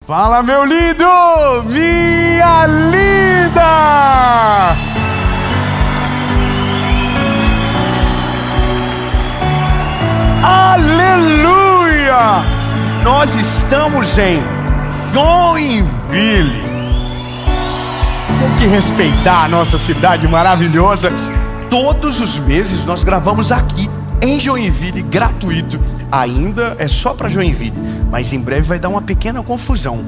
Fala, meu lindo! Minha linda! Aleluia! Nós estamos em Joinville. Tem que respeitar a nossa cidade maravilhosa. Todos os meses nós gravamos aqui em Joinville, gratuito. Ainda é só para Joinville, mas em breve vai dar uma pequena confusão,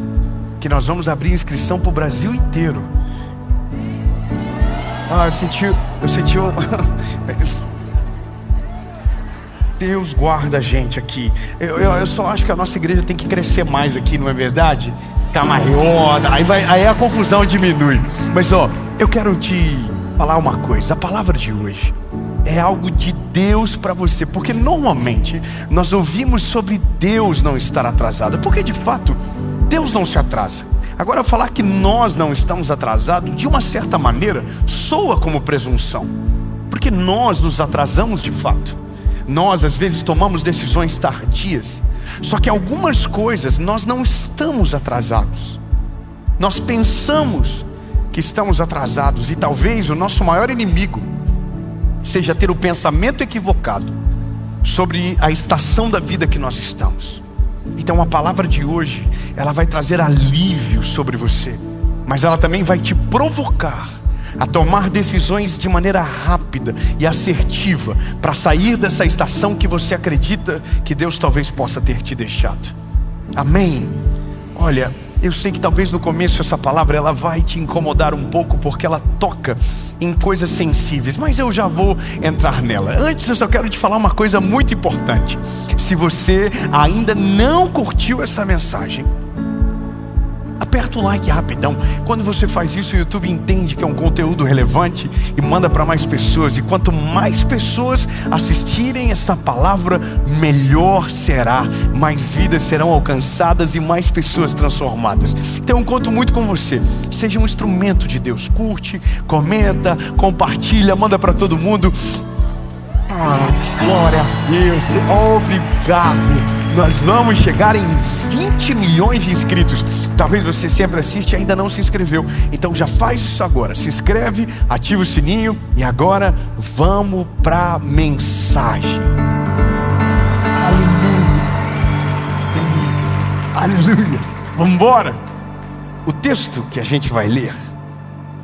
que nós vamos abrir inscrição para o Brasil inteiro. Eu senti um... Deus guarda a gente aqui. Eu só acho que a nossa igreja tem que crescer mais aqui, não é verdade? Ficar maior, aí a confusão diminui. Mas eu quero te falar uma coisa. A palavra de hoje é algo de Deus para você, porque normalmente nós ouvimos sobre Deus não estar atrasado, porque de fato Deus não se atrasa. Agora, falar que nós não estamos atrasados, de uma certa maneira, soa como presunção, porque nós nos atrasamos de fato. Nós às vezes tomamos decisões tardias, só que algumas coisas nós não estamos atrasados. Nós pensamos que estamos atrasados, e talvez o nosso maior inimigo seja ter o pensamento equivocado sobre a estação da vida que nós estamos. Então a palavra de hoje, ela vai trazer alívio sobre você, mas ela também vai te provocar a tomar decisões de maneira rápida e assertiva, para sair dessa estação que você acredita que Deus talvez possa ter te deixado. Amém? Olha, eu sei que talvez no começo essa palavra ela vai te incomodar um pouco, porque ela toca em coisas sensíveis, mas eu já vou entrar nela. Antes eu só quero te falar uma coisa muito importante. Se você ainda não curtiu essa mensagem, aperta o like rapidão. Quando você faz isso, o YouTube entende que é um conteúdo relevante e manda para mais pessoas. E quanto mais pessoas assistirem essa palavra, melhor será. Mais vidas serão alcançadas e mais pessoas transformadas. Então eu conto muito com você. Seja um instrumento de Deus. Curte, comenta, compartilha, manda para todo mundo. Glória a Deus. Obrigado. Nós vamos chegar em 20 milhões de inscritos. Talvez você sempre assiste e ainda não se inscreveu. Então já faz isso agora. Se inscreve, ativa o sininho. E agora vamos para a mensagem. Aleluia. Aleluia. Vamos embora. O texto que a gente vai ler,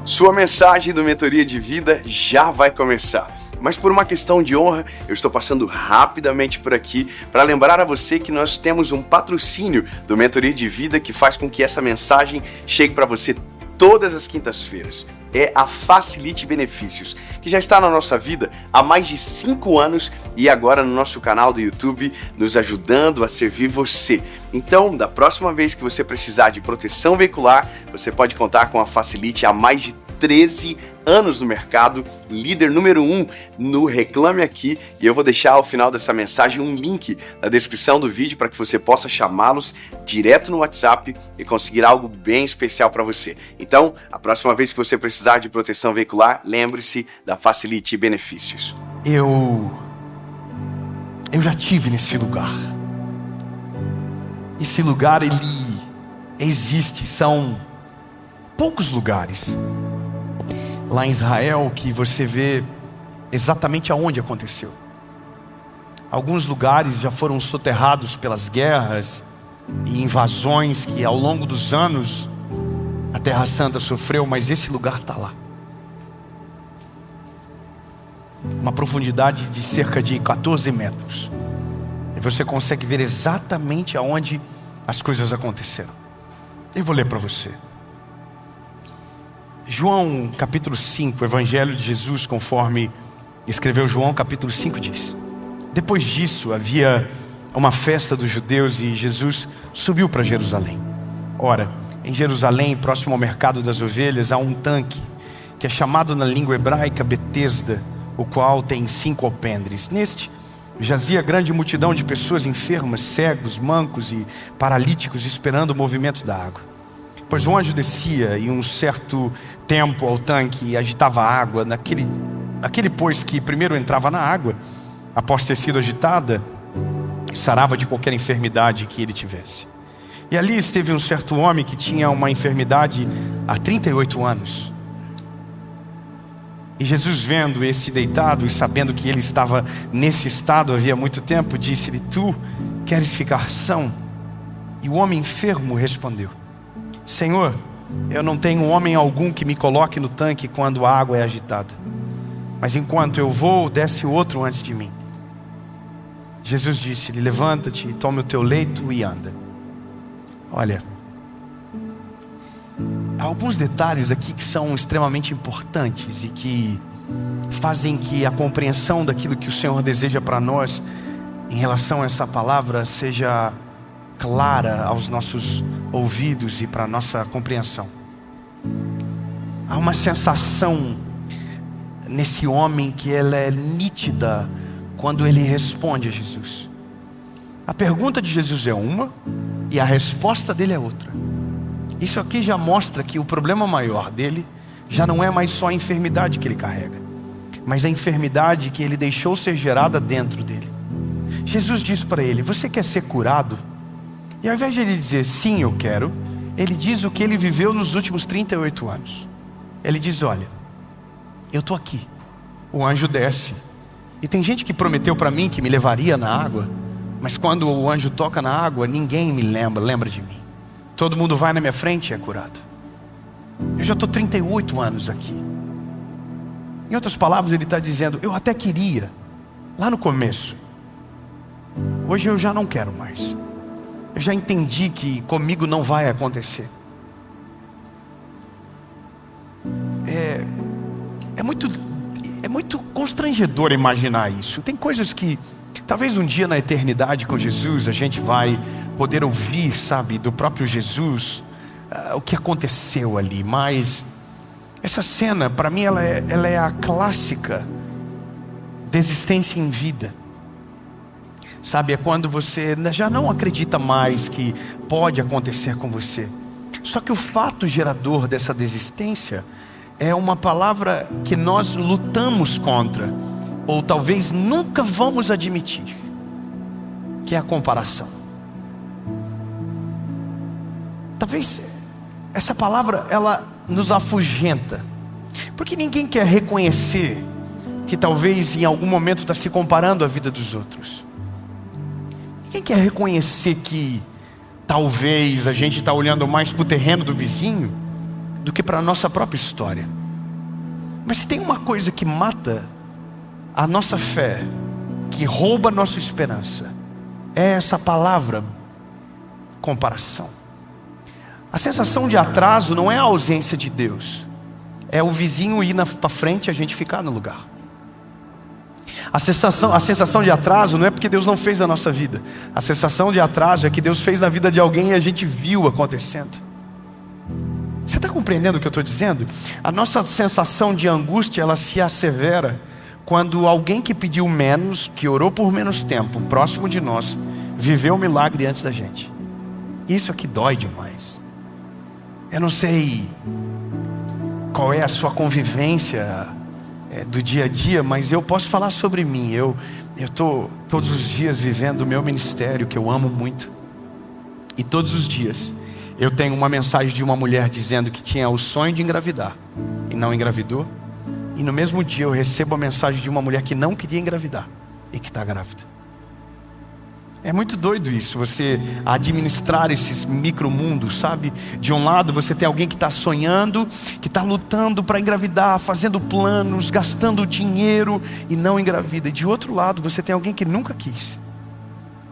sua mensagem do Mentoria de Vida já vai começar. Mas por uma questão de honra, eu estou passando rapidamente por aqui para lembrar a você que nós temos um patrocínio do Mentoria de Vida que faz com que essa mensagem chegue para você todas as quintas-feiras. É a Facilite Benefícios, que já está na nossa vida há mais de 5 anos e agora no nosso canal do YouTube, nos ajudando a servir você. Então, da próxima vez que você precisar de proteção veicular, você pode contar com a Facilite há mais de 13 anos no mercado, líder número 1 no Reclame Aqui, e eu vou deixar ao final dessa mensagem um link na descrição do vídeo para que você possa chamá-los direto no WhatsApp e conseguir algo bem especial para você. Então, a próxima vez que você precisar de proteção veicular, lembre-se da Facilite Benefícios. Eu já tive nesse lugar. Esse lugar, ele existe, são poucos lugares lá em Israel que você vê exatamente aonde aconteceu. Alguns lugares já foram soterrados pelas guerras e invasões que ao longo dos anos a Terra Santa sofreu, mas esse lugar está lá. Uma profundidade de cerca de 14 metros. E você consegue ver exatamente aonde as coisas aconteceram. Eu vou ler para você. João capítulo 5, Evangelho de Jesus, conforme escreveu João capítulo 5, diz: depois disso havia uma festa dos judeus e Jesus subiu para Jerusalém. Ora, em Jerusalém, próximo ao mercado das ovelhas, há um tanque que é chamado na língua hebraica Betesda, o qual tem 5 alpendres. Neste jazia grande multidão de pessoas enfermas, cegos, mancos e paralíticos, esperando o movimento da água. Pois um anjo descia em um certo tempo ao tanque e agitava a água. Aquele pois que primeiro entrava na água, após ter sido agitada, sarava de qualquer enfermidade que ele tivesse. E ali esteve um certo homem que tinha uma enfermidade há 38 anos. E Jesus, vendo este deitado e sabendo que ele estava nesse estado havia muito tempo, disse-lhe: tu queres ficar são? E o homem enfermo respondeu: Senhor, eu não tenho homem algum que me coloque no tanque quando a água é agitada, mas enquanto eu vou, desce outro antes de mim. Jesus disse-lhe: levanta-te, toma o teu leito e anda. Olha, há alguns detalhes aqui que são extremamente importantes e que fazem que a compreensão daquilo que o Senhor deseja para nós em relação a essa palavra seja clara aos nossos ouvidos e para a nossa compreensão. Há uma sensação nesse homem que ela é nítida quando ele responde a Jesus. A pergunta de Jesus é uma e a resposta dele é outra. Isso aqui já mostra que o problema maior dele já não é mais só a enfermidade que ele carrega, mas a enfermidade que ele deixou ser gerada dentro dele. Jesus diz para ele: você quer ser curado? E ao invés de ele dizer sim, eu quero, ele diz o que ele viveu nos últimos 38 anos. Ele diz: olha, eu estou aqui. O anjo desce. E tem gente que prometeu para mim que me levaria na água, mas quando o anjo toca na água, ninguém me lembra de mim. Todo mundo vai na minha frente e é curado. Eu já estou 38 anos aqui. Em outras palavras, ele está dizendo: eu até queria, lá no começo. Hoje eu já não quero mais. Eu já entendi que comigo não vai acontecer. É muito constrangedor imaginar isso. Tem coisas que talvez um dia na eternidade com Jesus a gente vai poder ouvir, sabe, do próprio Jesus, o que aconteceu ali. Mas essa cena, para mim, ela é a clássica desistência em vida. Sabe, é quando você já não acredita mais que pode acontecer com você. Só que o fato gerador dessa desistência é uma palavra que nós lutamos contra, ou talvez nunca vamos admitir, que é a comparação. Talvez essa palavra, ela nos afugenta, porque ninguém quer reconhecer que talvez em algum momento está se comparando à vida dos outros. Ninguém quer reconhecer que talvez a gente está olhando mais para o terreno do vizinho do que para a nossa própria história. Mas se tem uma coisa que mata a nossa fé, que rouba a nossa esperança, é essa palavra, comparação. A sensação de atraso não é a ausência de Deus, é o vizinho ir para frente e a gente ficar no lugar. A sensação de atraso não é porque Deus não fez na nossa vida. A sensação de atraso é que Deus fez na vida de alguém e a gente viu acontecendo. Você está compreendendo o que eu estou dizendo? A nossa sensação de angústia, ela se assevera quando alguém que pediu menos, que orou por menos tempo, próximo de nós, viveu o milagre antes da gente. Isso aqui dói demais. Eu não sei qual é a sua convivência do dia a dia, mas eu posso falar sobre mim. Eu estou todos os dias vivendo o meu ministério, que eu amo muito. E todos os dias eu tenho uma mensagem de uma mulher dizendo que tinha o sonho de engravidar e não engravidou. E no mesmo dia eu recebo a mensagem de uma mulher que não queria engravidar e que está grávida. É muito doido isso, você administrar esses micromundos, sabe? De um lado você tem alguém que está sonhando, que está lutando para engravidar, fazendo planos, gastando dinheiro e não engravida. E de outro lado você tem alguém que nunca quis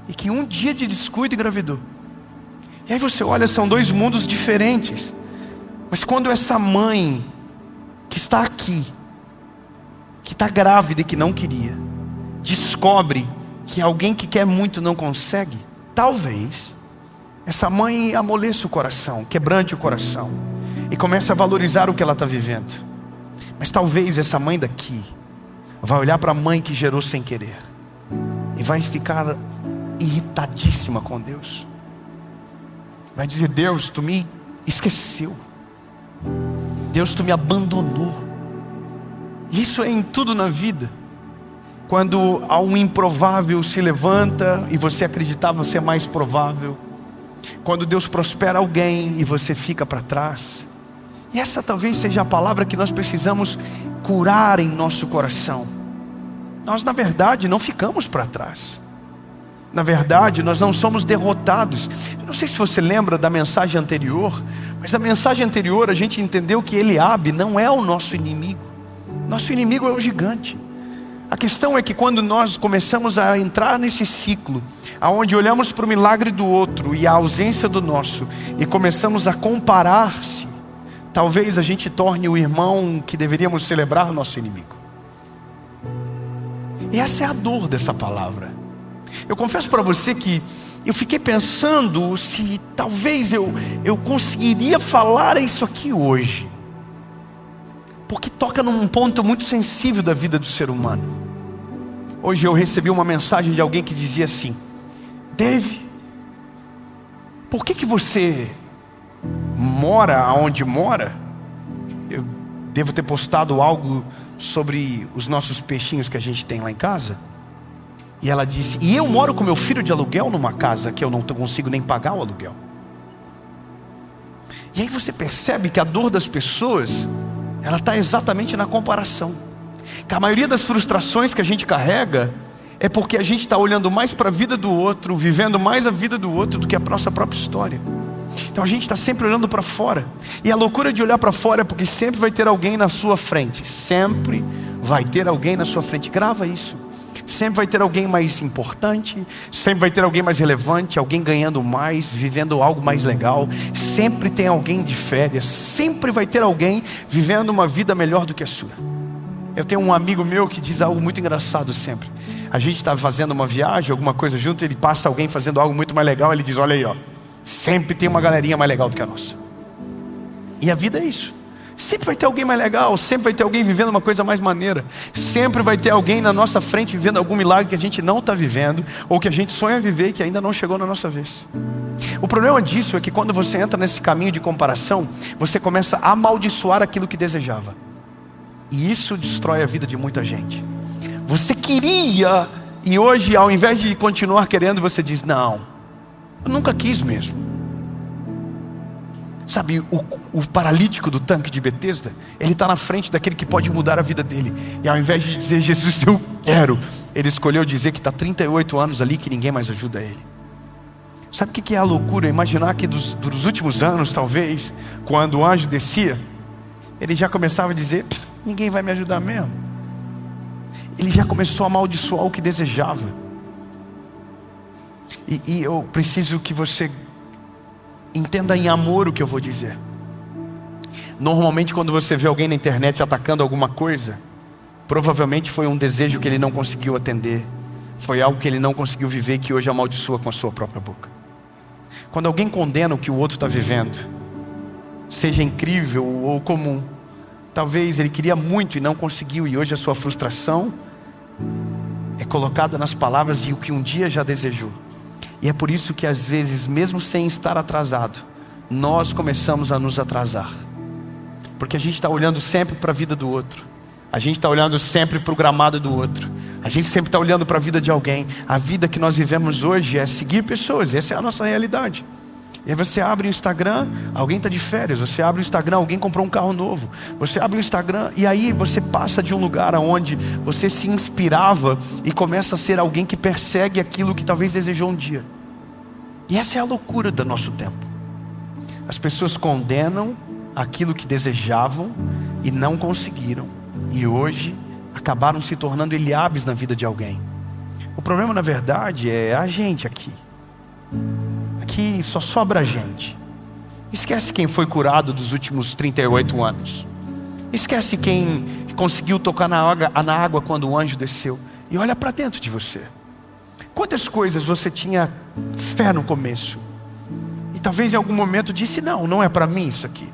e que um dia de descuido engravidou. E aí você olha, são dois mundos diferentes. Mas quando essa mãe que está aqui, que está grávida e que não queria, descobre que alguém que quer muito não consegue, talvez essa mãe amoleça o coração, quebrante o coração e comece a valorizar o que ela está vivendo. Mas talvez essa mãe daqui vai olhar para a mãe que gerou sem querer e vai ficar irritadíssima com Deus. Vai dizer: Deus, tu me esqueceu. Deus, tu me abandonou. Isso é em tudo na vida. Quando um improvável se levanta e você acreditava ser mais provável, Quando Deus prospera alguém e você fica para trás. E essa talvez seja a palavra que nós precisamos curar em nosso coração. Nós, na verdade, não ficamos para trás. Na verdade, nós não somos derrotados. Eu não sei se você lembra da mensagem anterior, mas a mensagem anterior a gente entendeu que Eliabe não é o nosso inimigo. Nosso inimigo é o gigante. A questão é que quando nós começamos a entrar nesse ciclo, aonde olhamos para o milagre do outro e a ausência do nosso, e começamos a comparar-se, talvez a gente torne o irmão que deveríamos celebrar nosso inimigo. E essa é a dor dessa palavra. Eu confesso para você que eu fiquei pensando se talvez eu conseguiria falar isso aqui hoje, porque toca num ponto muito sensível da vida do ser humano. Hoje eu recebi uma mensagem de alguém que dizia assim: Dave, por que você mora onde mora? Eu devo ter postado algo sobre os nossos peixinhos que a gente tem lá em casa. E ela disse: e eu moro com meu filho de aluguel numa casa que eu não consigo nem pagar o aluguel. E aí você percebe que a dor das pessoas, ela está exatamente na comparação. Que a maioria das frustrações que a gente carrega é porque a gente está olhando mais para a vida do outro, vivendo mais a vida do outro do que a nossa própria história. Então a gente está sempre olhando para fora. E a loucura de olhar para fora é porque sempre vai ter alguém na sua frente. Sempre vai ter alguém na sua frente. Grava isso. Sempre vai ter alguém mais importante, sempre vai ter alguém mais relevante, alguém ganhando mais, vivendo algo mais legal. Sempre tem alguém de férias, sempre vai ter alguém vivendo uma vida melhor do que a sua. Eu tenho um amigo meu que diz algo muito engraçado sempre. A gente está fazendo uma viagem, alguma coisa junto, ele passa alguém fazendo algo muito mais legal, ele diz: olha aí, ó, sempre tem uma galerinha mais legal do que a nossa. E a vida é isso. Sempre vai ter alguém mais legal, sempre vai ter alguém vivendo uma coisa mais maneira. Sempre vai ter alguém na nossa frente vivendo algum milagre que a gente não está vivendo, ou que a gente sonha viver e que ainda não chegou na nossa vez. O problema disso é que quando você entra nesse caminho de comparação, você começa a amaldiçoar aquilo que desejava. E isso destrói a vida de muita gente. Você queria, e hoje ao invés de continuar querendo, você diz: não, eu nunca quis mesmo. Sabe, o paralítico do tanque de Betesda, ele está na frente daquele que pode mudar a vida dele. E ao invés de dizer: Jesus, eu quero, ele escolheu dizer que está 38 anos ali, que ninguém mais ajuda ele. Sabe o que é a loucura? Imaginar que dos últimos anos, talvez, quando o anjo descia, ele já começava a dizer: ninguém vai me ajudar mesmo. Ele já começou a amaldiçoar o que desejava. E eu preciso que você entenda em amor o que eu vou dizer. Normalmente quando você vê alguém na internet atacando alguma coisa, provavelmente foi um desejo que ele não conseguiu atender. Foi algo que ele não conseguiu viver, que hoje amaldiçoa com a sua própria boca. Quando alguém condena o que o outro está vivendo, seja incrível ou comum, talvez ele queria muito e não conseguiu, e hoje a sua frustração é colocada nas palavras de o que um dia já desejou. E é por isso que às vezes, mesmo sem estar atrasado, nós começamos a nos atrasar. Porque a gente está olhando sempre para a vida do outro. A gente está olhando sempre para o gramado do outro. A gente sempre está olhando para a vida de alguém. A vida que nós vivemos hoje é seguir pessoas. Essa é a nossa realidade. E aí você abre o Instagram, alguém está de férias. Você abre o Instagram, alguém comprou um carro novo. Você abre o Instagram e aí você passa de um lugar onde você se inspirava e começa a ser alguém que persegue aquilo que talvez desejou um dia. E essa é a loucura do nosso tempo. As pessoas condenam aquilo que desejavam e não conseguiram. E hoje acabaram se tornando Eliabes na vida de alguém. O problema, na verdade, é a gente aqui. Aqui só sobra a gente. Esquece quem foi curado dos últimos 38 anos. Esquece quem conseguiu tocar na água quando o anjo desceu. E olha para dentro de você. Quantas coisas você tinha fé no começo e talvez em algum momento disse: não é para mim isso aqui.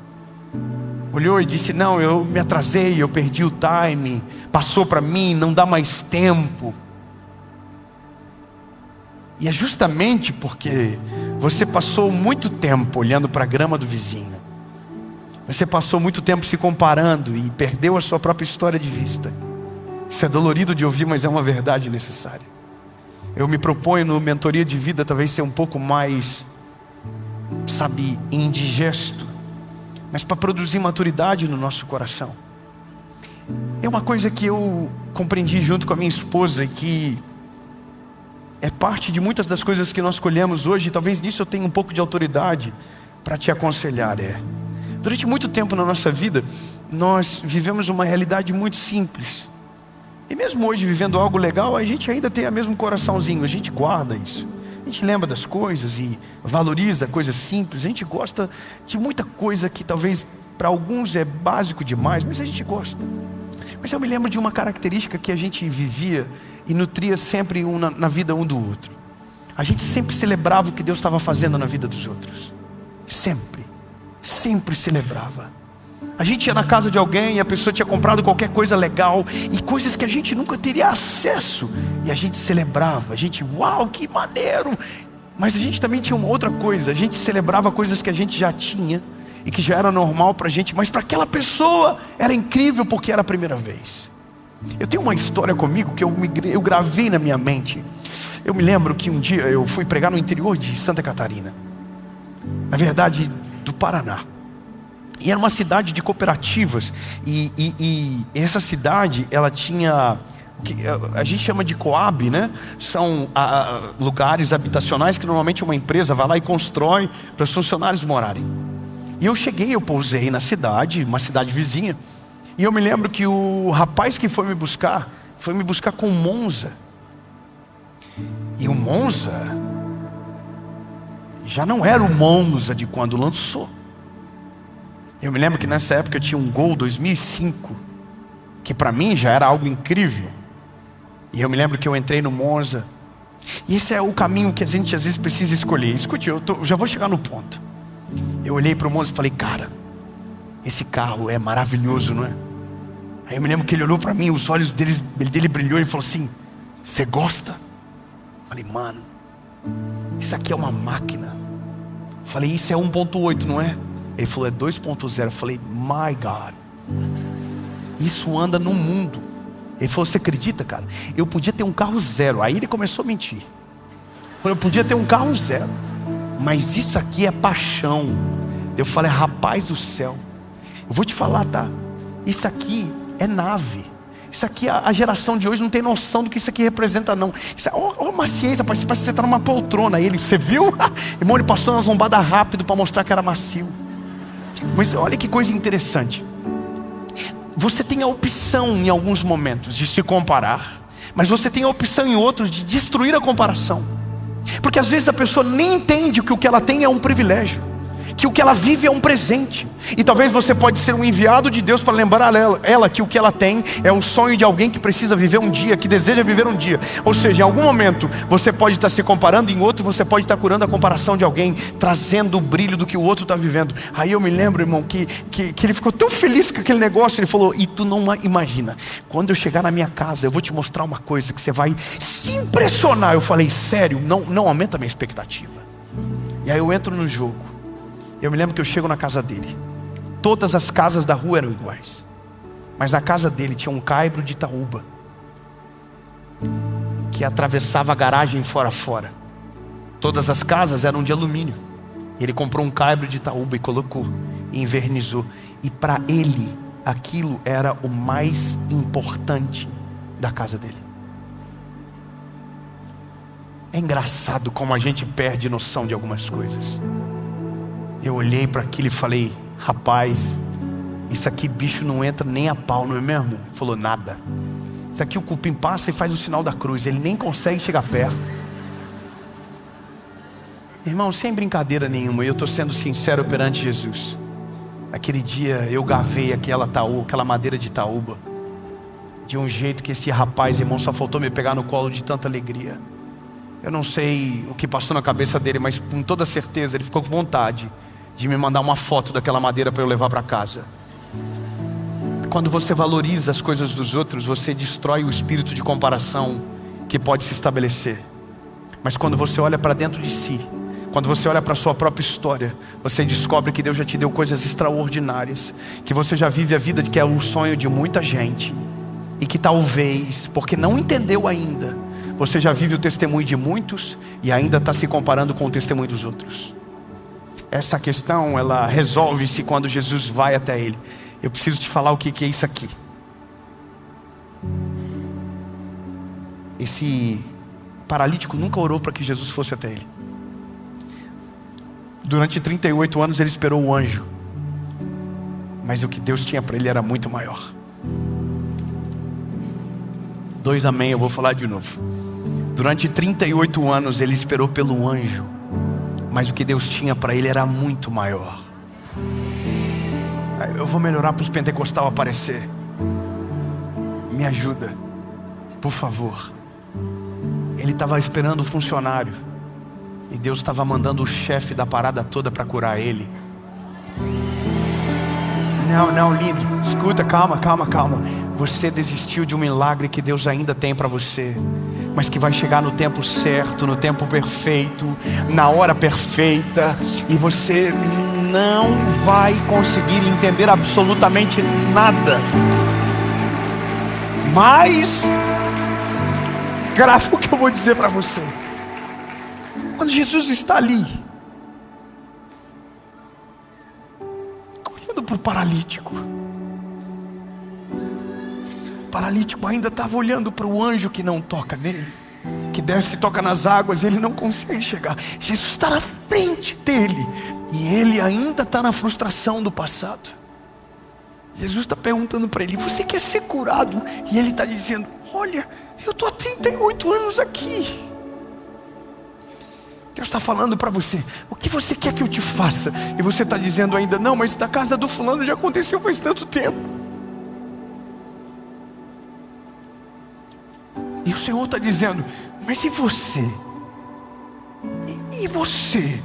Olhou e disse: não, eu me atrasei, eu perdi o time, passou para mim, não dá mais tempo. E é justamente porque você passou muito tempo olhando para a grama do vizinho. Você passou muito tempo se comparando e perdeu a sua própria história de vista. Isso é dolorido de ouvir, mas é uma verdade necessária. Eu me proponho no Mentoria de Vida talvez ser um pouco mais sabe, indigesto, mas para produzir maturidade no nosso coração. É uma coisa que eu compreendi junto com a minha esposa, que é parte de muitas das coisas que nós colhemos hoje. Talvez nisso eu tenha um pouco de autoridade para te aconselhar. Durante muito tempo na nossa vida, nós vivemos uma realidade muito simples. E mesmo hoje, vivendo algo legal, a gente ainda tem o mesmo coraçãozinho. A gente guarda isso. A gente lembra das coisas e valoriza coisas simples. A gente gosta de muita coisa que talvez para alguns é básico demais, mas a gente gosta. Mas eu me lembro de uma característica que a gente vivia e nutria sempre na vida um do outro. A gente sempre celebrava o que Deus estava fazendo na vida dos outros. Sempre celebrava. A gente ia na casa de alguém e a pessoa tinha comprado qualquer coisa legal e coisas que a gente nunca teria acesso, e a gente celebrava. A gente, uau, que maneiro! Mas a gente também tinha uma outra coisa. A gente celebrava coisas que a gente já tinha e que já era normal para a gente, mas para aquela pessoa era incrível porque era a primeira vez. Eu tenho uma história comigo que eu gravei na minha mente. Eu me lembro que um dia eu fui pregar no interior de Santa Catarina, na verdade do Paraná. E era uma cidade de cooperativas. E essa cidade, ela tinha o que a gente chama de Coab, né? São lugares habitacionais que normalmente uma empresa vai lá e constrói para os funcionários morarem. E eu pousei na cidade, uma cidade vizinha. E eu me lembro que o rapaz que foi me buscar com o Monza. E o Monza já não era o Monza de quando lançou. Eu me lembro que nessa época eu tinha um Gol 2005, que para mim já era algo incrível. E eu me lembro que eu entrei no Monza. E esse é o caminho que a gente às vezes precisa escolher. Escute, eu já vou chegar no ponto. Eu olhei para o Monza e falei, cara, esse carro é maravilhoso, não é? Aí eu me lembro que ele olhou para mim, os olhos dele brilhou e falou assim, você gosta? Eu falei, mano, isso aqui é uma máquina. Eu falei, isso é 1.8, não é? Ele falou, é 2.0. Eu falei, my God, isso anda no mundo. Ele falou, você acredita, cara? Eu podia ter um carro zero. Aí ele começou a mentir. Eu podia ter um carro zero, mas isso aqui é paixão. Eu falei, rapaz do céu, eu vou te falar, tá? Isso aqui é nave. Isso aqui, a geração de hoje não tem noção do que isso aqui representa, não. Olha a macieza, parece que você está numa poltrona. Ele, você viu? Irmão, ele passou umas lombadas rápido para mostrar que era macio. Mas olha que coisa interessante. Você tem a opção em alguns momentos de se comparar, mas você tem a opção em outros de destruir a comparação. Porque às vezes a pessoa nem entende que o que ela tem é um privilégio, que o que ela vive é um presente. E talvez você pode ser um enviado de Deus para lembrar ela que o que ela tem é um sonho de alguém que precisa viver um dia, que deseja viver um dia. Ou seja, em algum momento você pode estar se comparando, em outro você pode estar curando a comparação de alguém, trazendo o brilho do que o outro está vivendo. Aí eu me lembro, irmão, que ele ficou tão feliz com aquele negócio. Ele falou, e tu não imagina, quando eu chegar na minha casa eu vou te mostrar uma coisa que você vai se impressionar. Eu falei, sério? Não aumenta a minha expectativa. E aí eu entro no jogo. Eu me lembro que eu chego na casa dele. Todas as casas da rua eram iguais, mas na casa dele tinha um caibro de Itaúba que atravessava a garagem fora a fora. Todas as casas eram de alumínio. Ele comprou um caibro de Itaúba e colocou, e invernizou. E para ele aquilo era o mais importante da casa dele. É engraçado como a gente perde noção de algumas coisas. Eu olhei para aquilo e falei, rapaz, isso aqui bicho não entra nem a pau, não é mesmo? Ele falou, nada. Isso aqui o cupim passa e faz o sinal da cruz, ele nem consegue chegar perto. Irmão, sem brincadeira nenhuma, eu estou sendo sincero perante Jesus. Aquele dia eu gavei aquela madeira de Itaúba de um jeito que esse rapaz, irmão, só faltou me pegar no colo de tanta alegria. Eu não sei o que passou na cabeça dele, mas com toda certeza ele ficou com vontade de me mandar uma foto daquela madeira para eu levar para casa. Quando você valoriza as coisas dos outros, você destrói o espírito de comparação que pode se estabelecer. Mas quando você olha para dentro de si, quando você olha para a sua própria história, você descobre que Deus já te deu coisas extraordinárias, que você já vive a vida que é o sonho de muita gente, e que talvez, porque não entendeu ainda, você já vive o testemunho de muitos e ainda está se comparando com o testemunho dos outros. essa questão, ela resolve-se quando Jesus vai até ele. Eu preciso te falar o que é isso aqui. Esse paralítico nunca orou para que Jesus fosse até ele. Durante 38 anos ele esperou o anjo, mas o que Deus tinha para ele era muito maior. 2 amém, eu vou falar de novo. Durante 38 anos ele esperou pelo anjo, mas o que Deus tinha para ele era muito maior. Eu vou melhorar para os pentecostais aparecer. Me ajuda, por favor. Ele estava esperando o funcionário, e Deus estava mandando o chefe da parada toda para curar ele. Não, lindo, escuta, calma. Você desistiu de um milagre que Deus ainda tem para você, mas que vai chegar no tempo certo, no tempo perfeito, na hora perfeita, e você não vai conseguir entender absolutamente nada. Mas grave o que eu vou dizer para você. Quando Jesus está ali, olhando para o paralítico, o paralítico ainda estava olhando para o anjo que não toca nele, que desce e toca nas águas, e ele não consegue chegar. Jesus está na frente dele, e ele ainda está na frustração do passado. Jesus está perguntando para ele: você quer ser curado? E ele está dizendo: olha, eu estou há 38 anos aqui. Deus está falando para você: o que você quer que eu te faça? E você está dizendo ainda: não, mas na casa do fulano já aconteceu faz tanto tempo. E o Senhor está dizendo: mas e você? E você?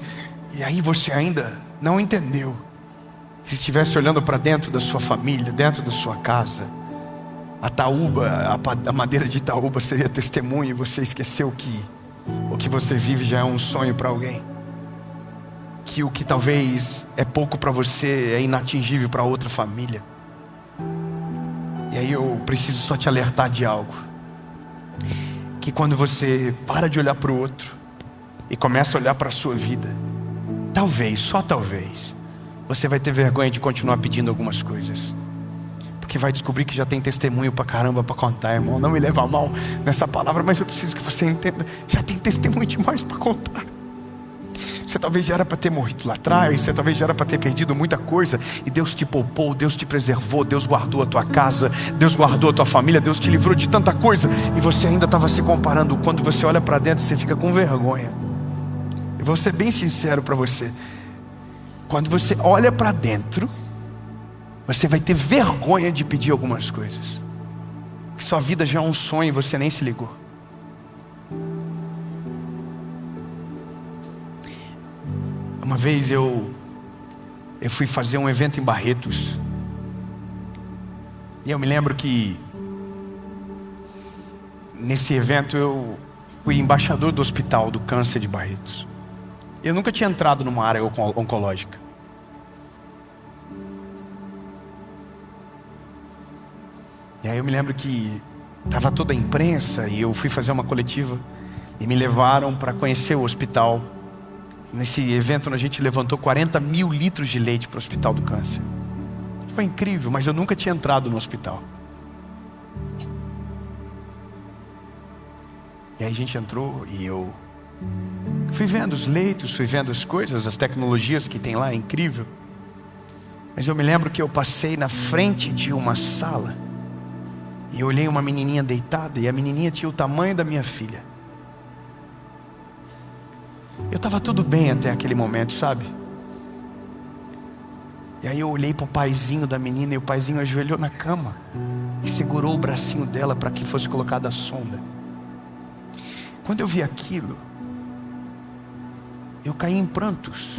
E aí você ainda não entendeu. Se estivesse olhando para dentro da sua família, dentro da sua casa, a taúba, a madeira de taúba seria testemunho, e você esqueceu que o que você vive já é um sonho para alguém, que o que talvez é pouco para você é inatingível para outra família. E aí eu preciso só te alertar de algo, que quando você para de olhar para o outro e começa a olhar para a sua vida, talvez, só talvez, você vai ter vergonha de continuar pedindo algumas coisas, porque vai descobrir que já tem testemunho pra caramba pra contar, irmão. Não me leva a mal nessa palavra, mas eu preciso que você entenda: já tem testemunho demais pra contar. Você talvez já era para ter morrido lá atrás, você talvez já era para ter perdido muita coisa, e Deus te poupou, Deus te preservou, Deus guardou a tua casa, Deus guardou a tua família, Deus te livrou de tanta coisa, e você ainda estava se comparando. Quando você olha para dentro, você fica com vergonha. Eu vou ser bem sincero para você: quando você olha para dentro, você vai ter vergonha de pedir algumas coisas, que sua vida já é um sonho e você nem se ligou. Uma vez eu fui fazer um evento em Barretos, e eu me lembro que nesse evento eu fui embaixador do Hospital do Câncer de Barretos. Eu nunca tinha entrado numa área oncológica. E aí eu me lembro que estava toda a imprensa, e eu fui fazer uma coletiva, e me levaram para conhecer o hospital. Nesse evento a gente levantou 40 mil litros de leite para o Hospital do Câncer. Foi incrível, mas eu nunca tinha entrado no hospital. E aí a gente entrou, e eu fui vendo os leitos, fui vendo as coisas, as tecnologias que tem lá, é incrível. Mas eu me lembro que eu passei na frente de uma sala, e eu olhei uma menininha deitada, e a menininha tinha o tamanho da minha filha. Eu estava tudo bem até aquele momento, sabe? E aí eu olhei para o paizinho da menina, e o paizinho ajoelhou na cama e segurou o bracinho dela para que fosse colocada a sonda. Quando eu vi aquilo, eu caí em prantos.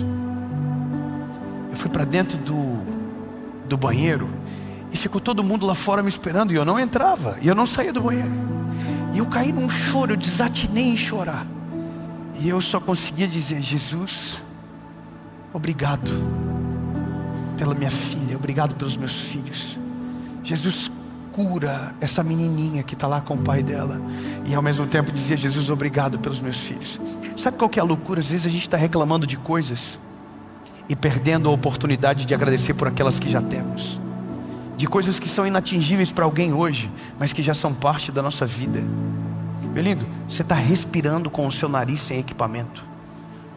Eu fui para dentro do banheiro, e ficou todo mundo lá fora me esperando, e eu não entrava, e eu não saía do banheiro. E eu caí num choro, eu desatinei em chorar. E eu só conseguia dizer: Jesus, obrigado pela minha filha, obrigado pelos meus filhos. Jesus, cura essa menininha que está lá com o pai dela. E ao mesmo tempo dizia: Jesus, obrigado pelos meus filhos. Sabe qual que é a loucura? Às vezes a gente está reclamando de coisas, e perdendo a oportunidade de agradecer por aquelas que já temos, de coisas que são inatingíveis para alguém hoje, mas que já são parte da nossa vida. Meu lindo, você está respirando com o seu nariz sem equipamento.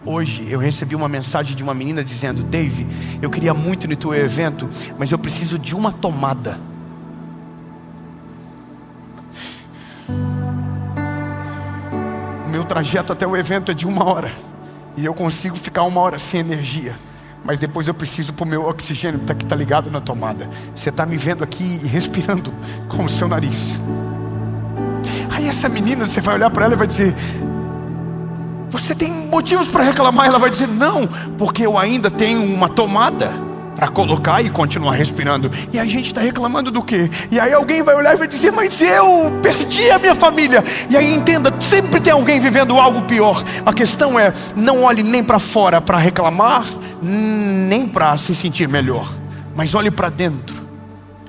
Hoje eu recebi uma mensagem de uma menina dizendo: Dave, eu queria muito ir no teu evento, mas eu preciso de uma tomada. O meu trajeto até o evento é de 1 hora, e eu consigo ficar 1 hora sem energia, mas depois eu preciso para o meu oxigênio que está ligado na tomada. Você está me vendo aqui e respirando com o seu nariz. Aí essa menina, você vai olhar para ela e vai dizer: você tem motivos para reclamar? Ela vai dizer: não, porque eu ainda tenho uma tomada para colocar e continuar respirando. E a gente está reclamando do quê? E aí alguém vai olhar e vai dizer: mas eu perdi a minha família. E aí entenda, sempre tem alguém vivendo algo pior. A questão é, não olhe nem para fora para reclamar, nem para se sentir melhor, mas olhe para dentro.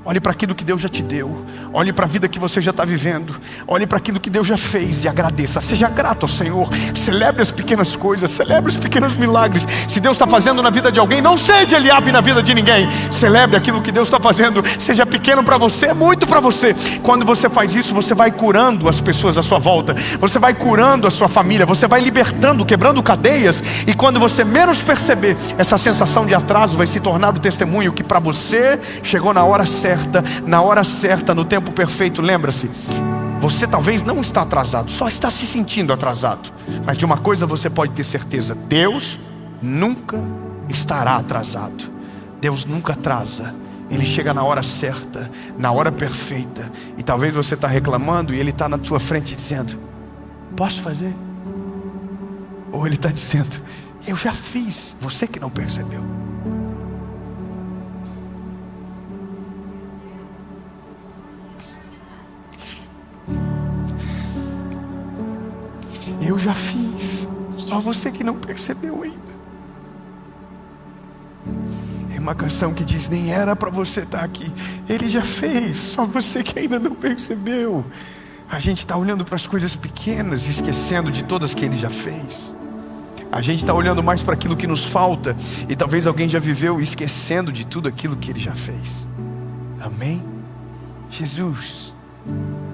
Olhe para aquilo que Deus já te deu. Olhe para a vida que você já está vivendo. Olhe para aquilo que Deus já fez e agradeça. Seja grato ao Senhor. Celebre as pequenas coisas. Celebre os pequenos milagres. Se Deus está fazendo na vida de alguém, não seja Eliabe na vida de ninguém. Celebre aquilo que Deus está fazendo. Seja pequeno para você, muito para você. Quando você faz isso, você vai curando as pessoas à sua volta. Você vai curando a sua família. Você vai libertando, quebrando cadeias. E quando você menos perceber, essa sensação de atraso vai se tornar o testemunho que para você chegou na hora certa, no tempo perfeito. Lembra-se, você talvez não está atrasado, só está se sentindo atrasado. Mas de uma coisa você pode ter certeza: Deus nunca estará atrasado. Deus nunca atrasa. Ele chega na hora certa, na hora perfeita. E talvez você está reclamando e Ele está na sua frente dizendo: posso fazer? Ou Ele está dizendo: eu já fiz, você que não percebeu. Eu já fiz, só você que não percebeu ainda. É uma canção que diz: nem era para você estar aqui, Ele já fez, só você que ainda não percebeu. A gente está olhando para as coisas pequenas, esquecendo de todas que Ele já fez. A gente está olhando mais para aquilo que nos falta, e talvez alguém já viveu esquecendo de tudo aquilo que Ele já fez. Amém? Jesus,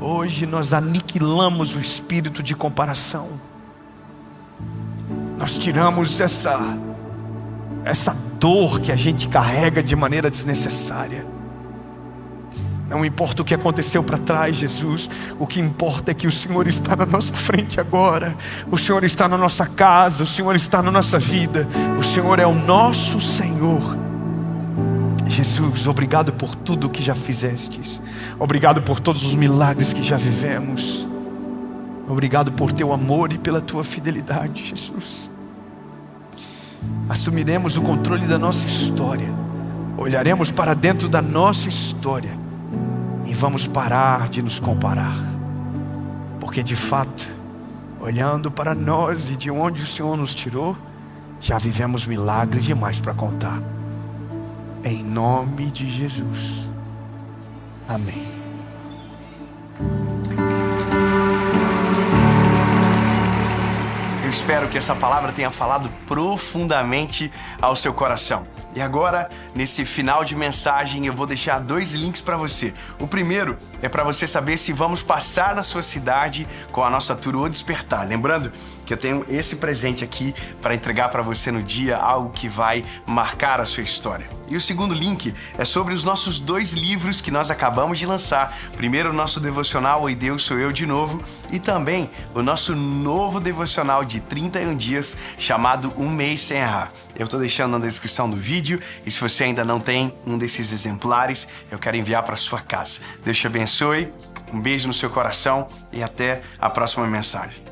hoje nós aniquilamos o espírito de comparação. Nós tiramos essa dor que a gente carrega de maneira desnecessária. Não importa o que aconteceu para trás, Jesus, o que importa é que o Senhor está na nossa frente agora. O Senhor está na nossa casa, o Senhor está na nossa vida. O Senhor é o nosso Senhor. Jesus, obrigado por tudo que já fizestes. Obrigado por todos os milagres que já vivemos. Obrigado por teu amor e pela tua fidelidade, Jesus. Assumiremos o controle da nossa história. Olharemos para dentro da nossa história e vamos parar de nos comparar. Porque de fato, olhando para nós e de onde o Senhor nos tirou, já vivemos milagres demais para contar. Em nome de Jesus. Amém. Eu espero que essa palavra tenha falado profundamente ao seu coração. E agora, nesse final de mensagem, eu vou deixar 2 links para você. O primeiro é para você saber se vamos passar na sua cidade com a nossa tour O Despertar. Lembrando que eu tenho esse presente aqui para entregar para você no dia, algo que vai marcar a sua história. E o segundo link é sobre os nossos 2 livros que nós acabamos de lançar. Primeiro, o nosso devocional Oi Deus, Sou Eu de Novo, e também o nosso novo devocional de 31 dias chamado Um Mês Sem Errar. Eu estou deixando na descrição do vídeo, e se você ainda não tem um desses exemplares, eu quero enviar para sua casa. Deus te abençoe, um beijo no seu coração e até a próxima mensagem.